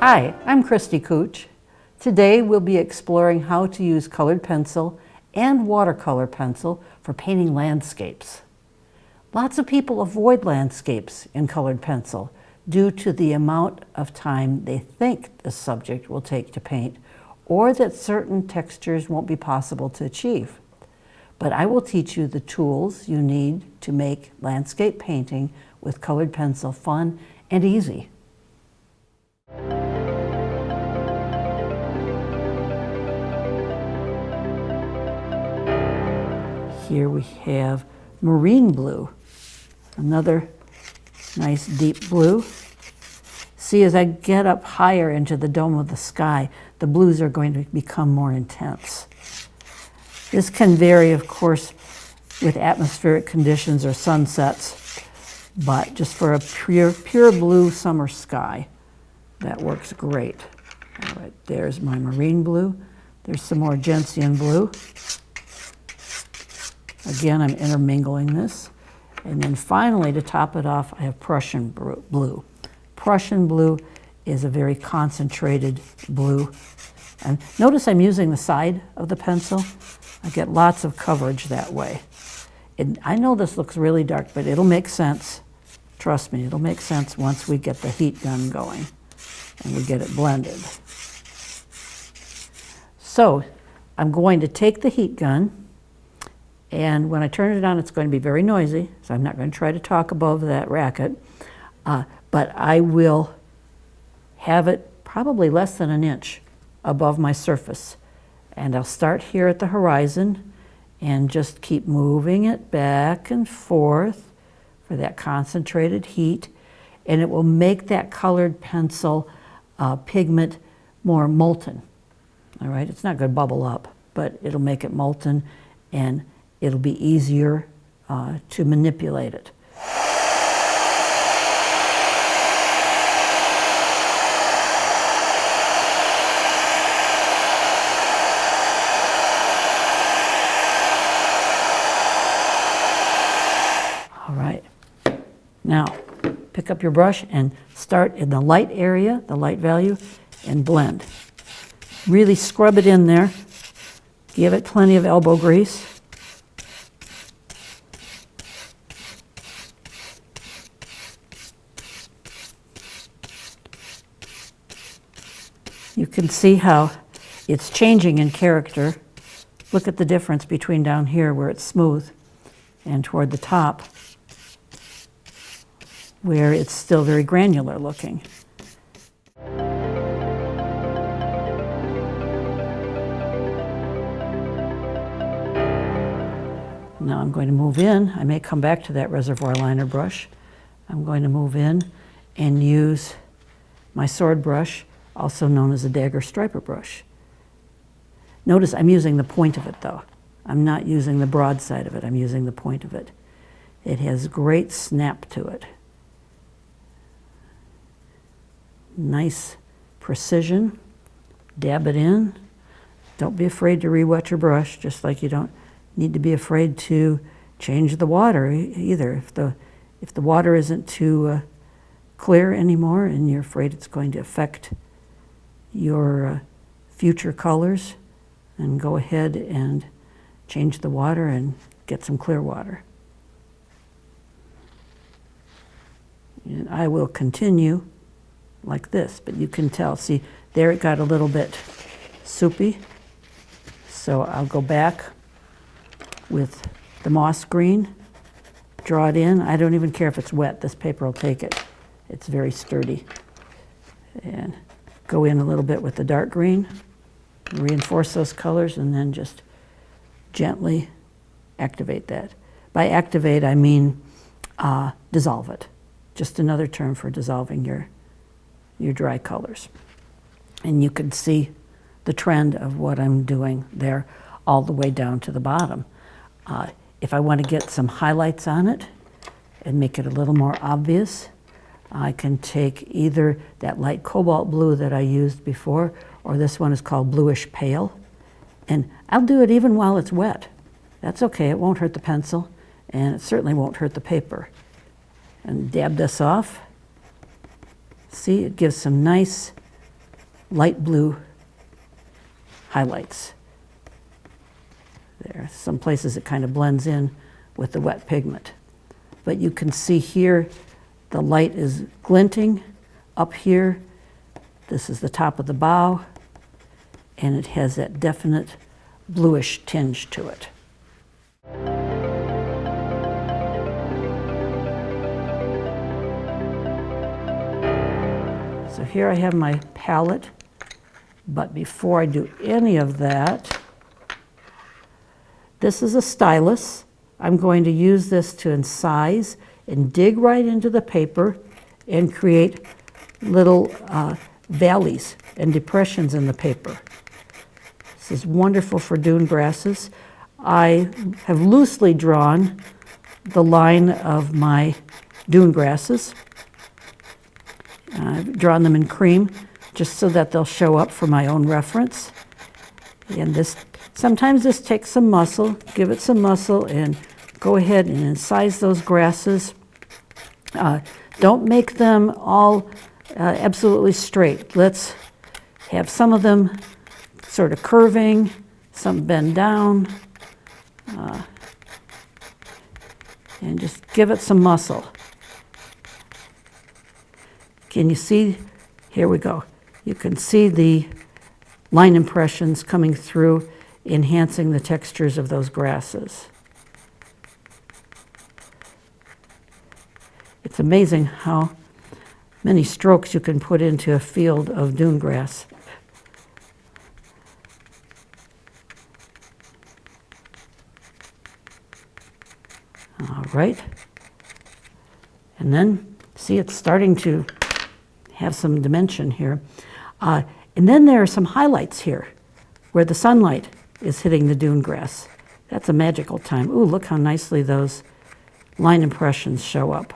Hi, I'm Kristy Kutch. Today we'll be exploring how to use colored pencil and watercolor pencil for painting landscapes. Lots of people avoid landscapes in colored pencil due to the amount of time they think the subject will take to paint, or that certain textures won't be possible to achieve. But I will teach you the tools you need to make landscape painting with colored pencil fun and easy. Here we have marine blue, another nice deep blue. See, as I get up higher into the dome of the sky, the blues are going to become more intense. This can vary, of course, with atmospheric conditions or sunsets, but just for a pure blue summer sky, that works great. All right, there's my marine blue. There's some more gentian blue. Again, I'm intermingling this. And then finally, to top it off, I have Prussian blue. Prussian blue is a very concentrated blue. And notice I'm using the side of the pencil. I get lots of coverage that way. And I know this looks really dark, but it'll make sense. Trust me, it'll make sense once we get the heat gun going and we get it blended. So I'm going to take the heat gun, and when I turn it on, it's going to be very noisy, so I'm not going to try to talk above that racket, but I will have it probably less than an inch above my surface. And I'll start here at the horizon and just keep moving it back and forth for that concentrated heat, and it will make that colored pencil pigment more molten. All right, it's not going to bubble up, but it'll make it molten, and it'll be easier to manipulate it. All right, now pick up your brush and start in the light area, the light value, and blend. Really scrub it in there. Give it plenty of elbow grease. You can see how it's changing in character. Look at the difference between down here where it's smooth and toward the top where it's still very granular looking. Now I'm going to move in. I may come back to that reservoir liner brush. I'm going to move in and use my sword brush, also known as a dagger striper brush. Notice I'm using the point of it though. I'm not using the broad side of it, I'm using the point of it. It has great snap to it. Nice precision. Dab it in. Don't be afraid to re-wet your brush, just like you don't need to be afraid to change the water either. If the water isn't too clear anymore and you're afraid it's going to affect your future colors, and go ahead and change the water and get some clear water. And I will continue like this, but you can tell, see, there it got a little bit soupy. So I'll go back with the moss green, draw it in. I don't even care if it's wet, this paper will take it. It's very sturdy. And go in a little bit with the dark green, reinforce those colors, and then just gently activate that. By activate, I mean dissolve it. Just another term for dissolving your dry colors. And you can see the trend of what I'm doing there all the way down to the bottom. If I want to get some highlights on it and make it a little more obvious, I can take either that light cobalt blue that I used before, or this one is called bluish pale. And I'll do it even while it's wet. That's okay, it won't hurt the pencil, and it certainly won't hurt the paper. And dab this off. See, it gives some nice light blue highlights. There, some places it kind of blends in with the wet pigment. But you can see here the light is glinting up here. This is the top of the bow, and it has that definite bluish tinge to it. So here I have my palette, but before I do any of that, this is a stylus. I'm going to use this to incise and dig right into the paper and create little valleys and depressions in the paper. This is wonderful for dune grasses. I have loosely drawn the line of my dune grasses. I've drawn them in cream just so that they'll show up for my own reference. And sometimes this takes some muscle. Give it some muscle and go ahead and incise those grasses. Don't make them all absolutely straight. Let's have some of them sort of curving, some bend down, and just give it some muscle. Can you see? Here we go. You can see the line impressions coming through, enhancing the textures of those grasses. It's amazing how many strokes you can put into a field of dune grass. All right. And then, see, it's starting to have some dimension here. And then there are some highlights here where the sunlight is hitting the dune grass. That's a magical time. Ooh, look how nicely those line impressions show up.